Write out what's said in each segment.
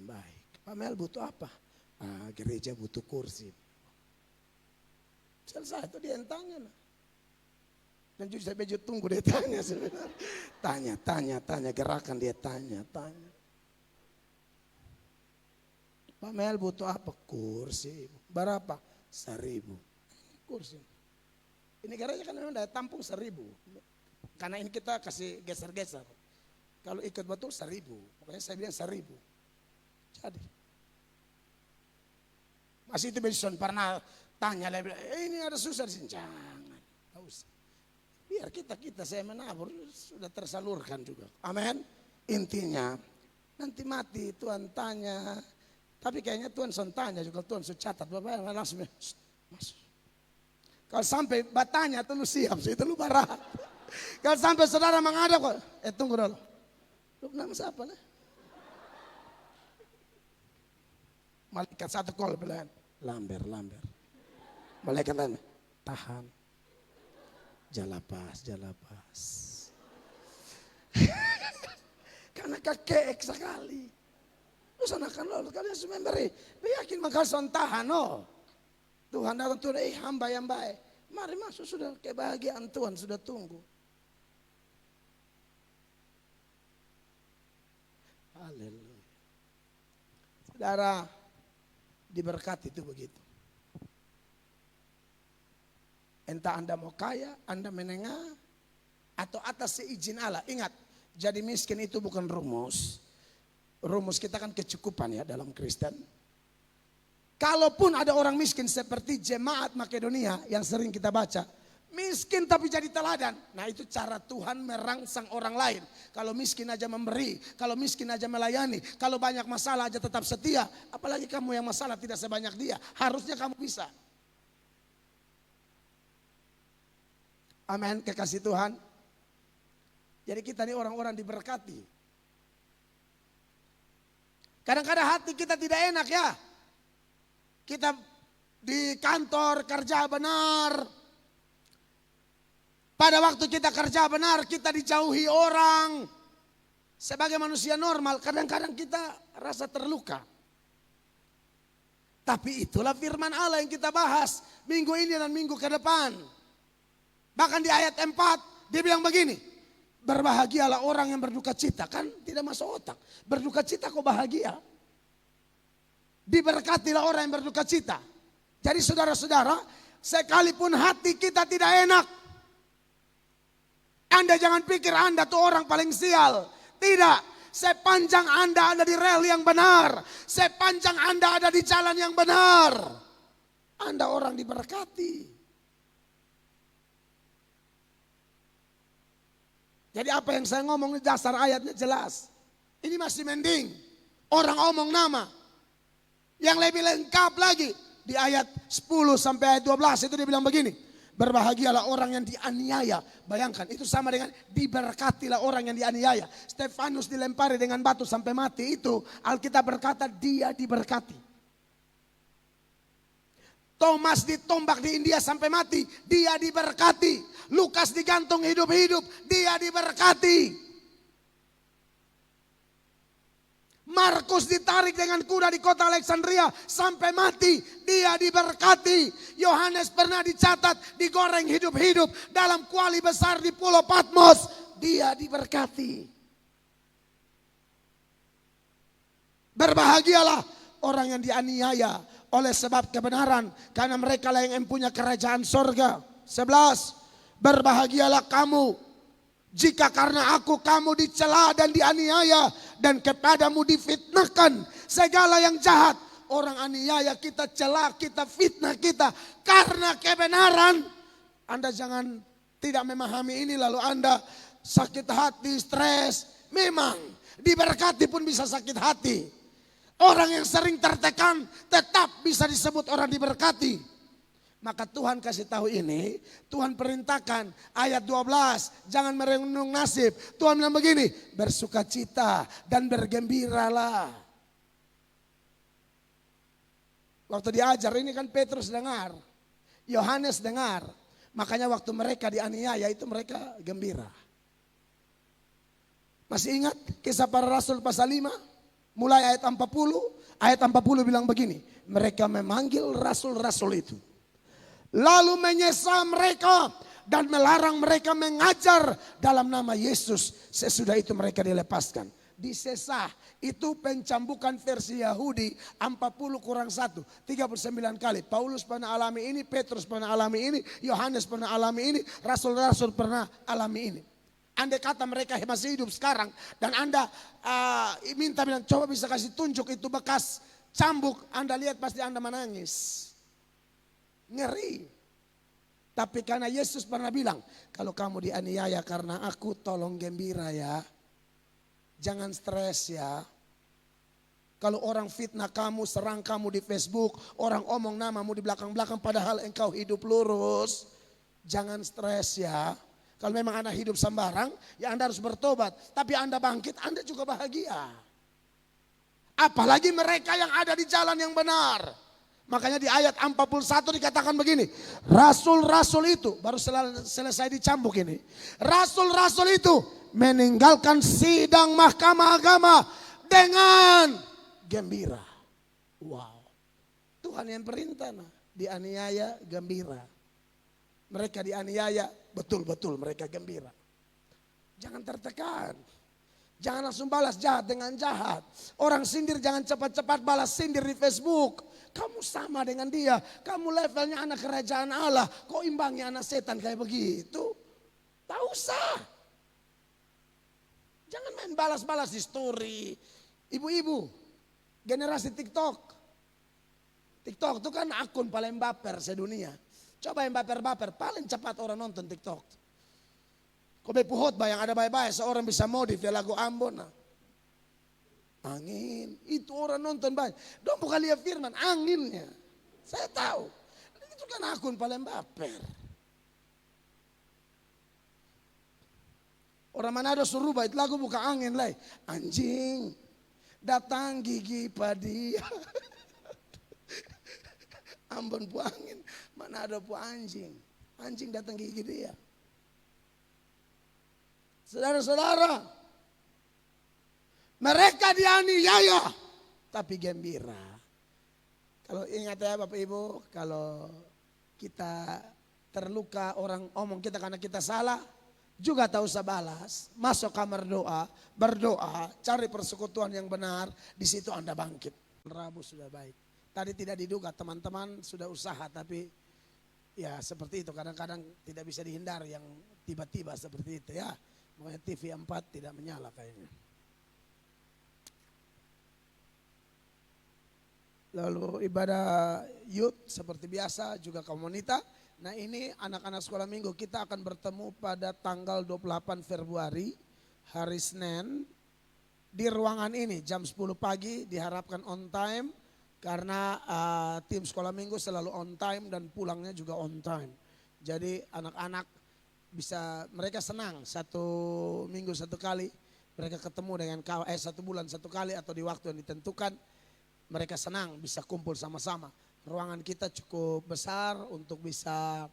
baik. Pak Mel butuh apa? Gereja butuh kursi. Selesai itu dia yang tanya. Dan juga saya baju tunggu dia tanya sebenarnya. Tanya, gerakan dia tanya. Pak Mel butuh apa? Kursi. Berapa? 1.000. Kursi. Ini gereja kan memang daya tampung 1.000. Karena ini kita kasih geser-geser. Kalau ikut betul 1.000. Makanya saya bilang 1.000. Jadi. Masih itu Benson pernah tanya. Ini ada susah di sini. Jangan. Tidak usah. Biar kita saya menabur sudah tersalurkan juga. Amin. Intinya nanti mati Tuhan tanya. Tapi kayaknya Tuhan tanya juga. Tuhan catat. Bapak langsung masuk. Kalau sampai batanya itu lu siap. Itu lu barat. Kalau sampai saudara menghadap kok. Tunggu dulu. Lu nama siapa lah? Malaikat satu call bilang. Lamber. Malaikat tanya. Tahan. Jalapas. Karena kakek sekali. Lu sanakan lo, kalian semua memberi. Yakin bakal sontahan lo. Tuhan datang Tuhan, hamba yang baik. Mari masuk sudah, kebahagiaan Tuhan sudah tunggu. Haleluya. Saudara, diberkati itu begitu. Entah Anda mau kaya, Anda menengah, atau atas seizin Allah. Ingat, jadi miskin itu bukan rumus. Rumus kita kan kecukupan ya dalam Kristen. Kalaupun ada orang miskin seperti jemaat Makedonia yang sering kita baca. Miskin tapi jadi teladan. Nah itu cara Tuhan merangsang orang lain. Kalau miskin aja memberi, kalau miskin aja melayani, kalau banyak masalah aja tetap setia. Apalagi kamu yang masalah tidak sebanyak dia. Harusnya kamu bisa. Amin, kekasih Tuhan. Jadi kita ini orang-orang diberkati. Kadang-kadang hati kita tidak enak ya. Kita di kantor kerja benar. Pada waktu kita kerja benar, kita dijauhi orang. Sebagai manusia normal, kadang-kadang kita rasa terluka. Tapi itulah firman Allah yang kita bahas minggu ini dan minggu ke depan. Bahkan di ayat 4 dia bilang begini. Berbahagialah orang yang berduka cita. Kan tidak masuk otak. Berduka cita kok bahagia. Diberkatilah orang yang berduka cita. Jadi saudara-saudara, sekalipun hati kita tidak enak. Anda jangan pikir Anda tuh orang paling sial. Tidak. Sepanjang Anda ada di rel yang benar. Sepanjang Anda ada di jalan yang benar. Anda orang diberkati. Jadi apa yang saya ngomong dasar ayatnya jelas. Ini masih mending. Orang omong nama. Yang lebih lengkap lagi. Di ayat 10 sampai ayat 12 itu dia bilang begini. Berbahagialah orang yang dianiaya. Bayangkan itu sama dengan diberkatilah orang yang dianiaya. Stefanus dilempari dengan batu sampai mati itu. Alkitab berkata dia diberkati. Thomas ditombak di India sampai mati. Dia diberkati. Lukas digantung hidup-hidup, dia diberkati. Markus ditarik dengan kuda di kota Alexandria sampai mati, dia diberkati. Yohanes pernah dicatat digoreng hidup-hidup dalam kuali besar di Pulau Patmos, dia diberkati. Berbahagialah orang yang dianiaya oleh sebab kebenaran, karena mereka lah yang mempunyai kerajaan sorga. 11. Berbahagialah kamu jika karena aku kamu dicela dan dianiaya dan kepadamu difitnahkan segala yang jahat. Orang aniaya kita, cela kita, fitnah kita karena kebenaran. Anda jangan tidak memahami ini lalu Anda sakit hati, stres. Memang diberkati pun bisa sakit hati. Orang yang sering tertekan tetap bisa disebut orang diberkati. Maka Tuhan kasih tahu ini, Tuhan perintahkan ayat 12, jangan merenung nasib. Tuhan bilang begini, bersukacita dan bergembiralah. Waktu diajar ini kan Petrus dengar, Yohanes dengar. Makanya waktu mereka dianiaya itu mereka gembira. Masih ingat kisah para rasul pasal 5? Mulai ayat 40, ayat 40 bilang begini. Mereka memanggil rasul-rasul itu. Lalu menyesa mereka dan melarang mereka mengajar dalam nama Yesus. Sesudah itu mereka dilepaskan. Disesah itu pencambukan versi Yahudi 40 kurang 1, 39 kali. Paulus pernah alami ini, Petrus pernah alami ini, Yohanes pernah alami ini, rasul-rasul pernah alami ini. Andai kata mereka masih hidup sekarang dan Anda minta bilang coba bisa kasih tunjuk itu bekas cambuk, Anda lihat pasti Anda menangis. Ngeri. Tapi karena Yesus pernah bilang, kalau kamu dianiaya karena aku, tolong gembira ya. Jangan stres ya. Kalau orang fitnah kamu, serang kamu di Facebook, orang omong namamu di belakang-belakang padahal engkau hidup lurus. Jangan stres ya. Kalau memang Anda hidup sembarang, ya Anda harus bertobat. Tapi Anda bangkit, Anda juga bahagia. Apalagi mereka yang ada di jalan yang benar. Makanya di ayat 41 dikatakan begini. Rasul-rasul itu, baru selesai dicambuk ini. Rasul-rasul itu meninggalkan sidang mahkamah agama dengan gembira. Wow. Tuhan yang perintah, dianiaya gembira. Mereka dianiaya, betul-betul mereka gembira. Jangan tertekan. Jangan langsung balas jahat dengan jahat. Orang sindir jangan cepat-cepat balas sindir di Facebook. Kamu sama dengan dia. Kamu levelnya anak kerajaan Allah. Kok imbangi anak setan kayak begitu? Tak usah. Jangan main balas-balas di story. Ibu-ibu, generasi TikTok. TikTok itu kan akun paling baper sedunia. Coba yang baper-baper, paling cepat orang nonton TikTok. Kobe puhot bayang ada baik-baik, seorang bisa modif ya lagu Ambon. Angin, itu orang nonton banyak. Dong bukan lihat firman, anginnya. Saya tahu, itu kan akun paling baper. Orang Manado suruh baik lagu buka angin lah. Anjing, datang gigi padi. Ambon pu angin, Manado pu anjing. Anjing datang gigi dia. Saudara-saudara, mereka dianiaya tapi gembira. Kalau ingat ya Bapak Ibu, kalau kita terluka orang omong kita karena kita salah, juga tak usah balas. Masuk kamar doa, berdoa, cari persekutuan yang benar, di situ Anda bangkit. Rabu sudah baik. Tadi tidak diduga, teman-teman sudah usaha tapi ya seperti itu. Kadang-kadang tidak bisa dihindari yang tiba-tiba seperti itu ya. Makanya TV 4 tidak menyala kayaknya. Lalu ibadah youth seperti biasa juga komunitas. Nah ini anak-anak sekolah minggu kita akan bertemu pada tanggal 28 Februari hari Senin di ruangan ini jam 10 pagi diharapkan on time karena tim sekolah minggu selalu on time dan pulangnya juga on time. Jadi anak-anak bisa mereka senang satu minggu satu kali mereka ketemu dengan satu bulan satu kali atau di waktu yang ditentukan. Mereka senang bisa kumpul sama-sama. Ruangan kita cukup besar untuk bisa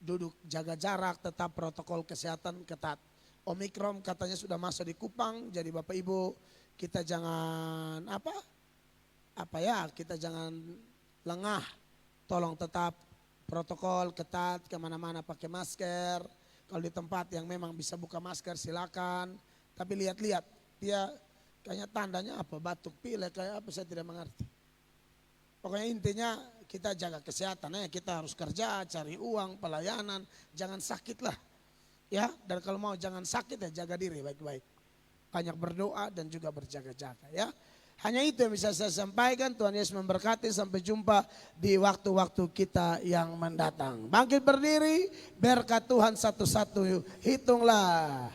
duduk jaga jarak, tetap protokol kesehatan ketat. Omikron katanya sudah masuk di Kupang, jadi Bapak Ibu kita jangan kita jangan lengah. Tolong tetap protokol ketat, kemana-mana pakai masker. Kalau di tempat yang memang bisa buka masker silakan. Tapi lihat-lihat dia kayaknya tandanya apa, batuk pilek kayak apa saya tidak mengerti. Pokoknya intinya kita jaga kesehatan ya, kita harus kerja, cari uang, pelayanan, jangan sakit lah. Ya, dan kalau mau jangan sakit ya jaga diri baik-baik. Banyak berdoa dan juga berjaga-jaga ya. Hanya itu yang bisa saya sampaikan. Tuhan Yesus memberkati. Sampai jumpa di waktu-waktu kita yang mendatang. Bangkit berdiri, berkat Tuhan satu-satu. Hitunglah.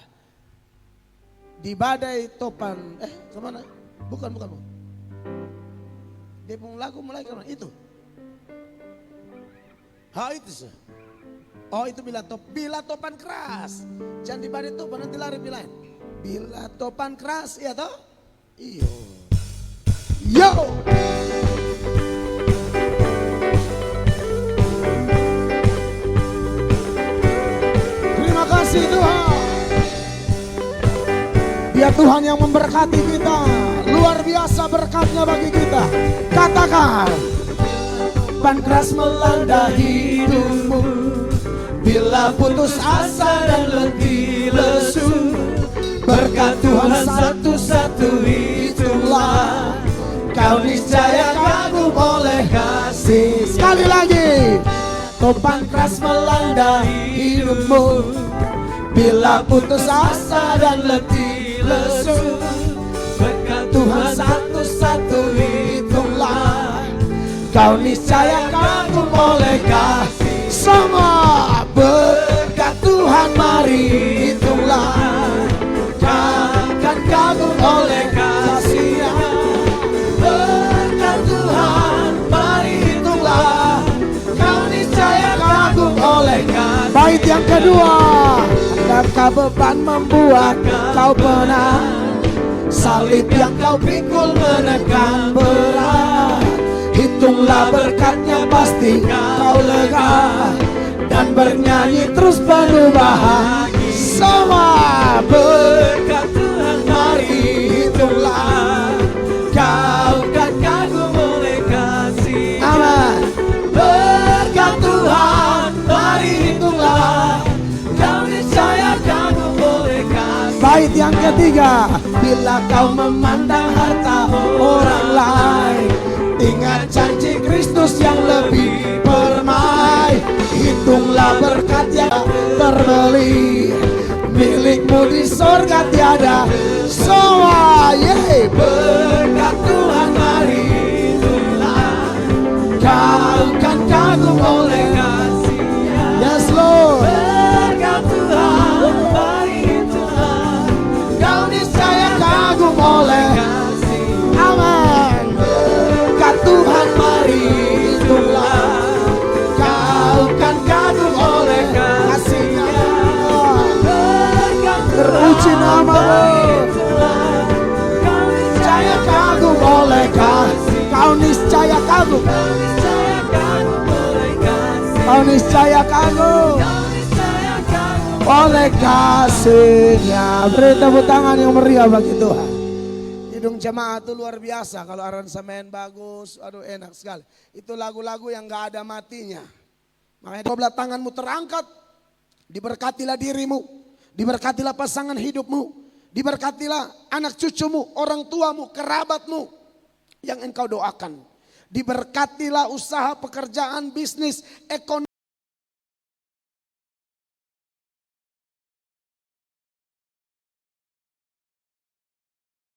Di badai topan. Kemana? Bukan. Dia pun lagu mulai kemana? Itu. Itu sih. Oh itu bila topan keras. Jangan di badai topan nanti lari bilain. Bila topan keras, iya toh? Iyo. Yo! Terima kasih Tuhan. Ada Tuhan yang memberkati kita. Luar biasa berkatnya bagi kita. Katakan, pankras melanda hidupmu, bila putus asa dan letih lesu, berkat Tuhan satu-satu itulah, kau niscaya kagum oleh kasih. Sekali lagi, topan keras melanda hidupmu, bila putus asa dan letih lesu, berkat Tuhan satu-satu itulah, kau niscaya kagum oleh kasih. Semua berkat Tuhan mari hitunglah, kau kan kagum oleh kasih-Nya. Berkat Tuhan mari hitunglah, kau niscaya kagum oleh kasih. Bait yang kedua, adakah beban membuat kau penat, salib yang kau pikul menekan berat, hitunglah berkatnya pasti kau lega, dan bernyanyi terus penuh bahagia. Semua berkat Tuhan mari hitunglah, kau kan kagum oleh kasih. Amin. Berkat Tuhan mari hitunglah, kau niscaya kagum oleh kasih. Bait yang ketiga, bila kau memandang harta orang lain, ingat janji Kristus yang lebih permai, hitunglah berkat yang terbeli, milikmu di sorga tiada semua. Berkat Tuhan mari hitunglah, kau kan kagum oleh kasih-Nya. Yes Lord. Berkat Tuhan mari hitunglah, kau niscaya kagum oleh kasih. Amin. Tuhan mari hitunglah, kau kan kagum oleh kasih-Nya. Teruji nama-Mu, kau niscaya kagum oleh kasih. Kau niscaya kagum, kau niscaya kagum oleh kasih-Nya. Beri tepuk tangan yang meriah bagi Tuhan. Hidung jemaat itu luar biasa, kalau aransemen bagus, aduh enak sekali. Itu lagu-lagu yang gak ada matinya. Makanya kedua tanganmu terangkat, diberkatilah dirimu, diberkatilah pasangan hidupmu, diberkatilah anak cucumu, orang tuamu, kerabatmu yang engkau doakan. Diberkatilah usaha, pekerjaan, bisnis, ekonomi.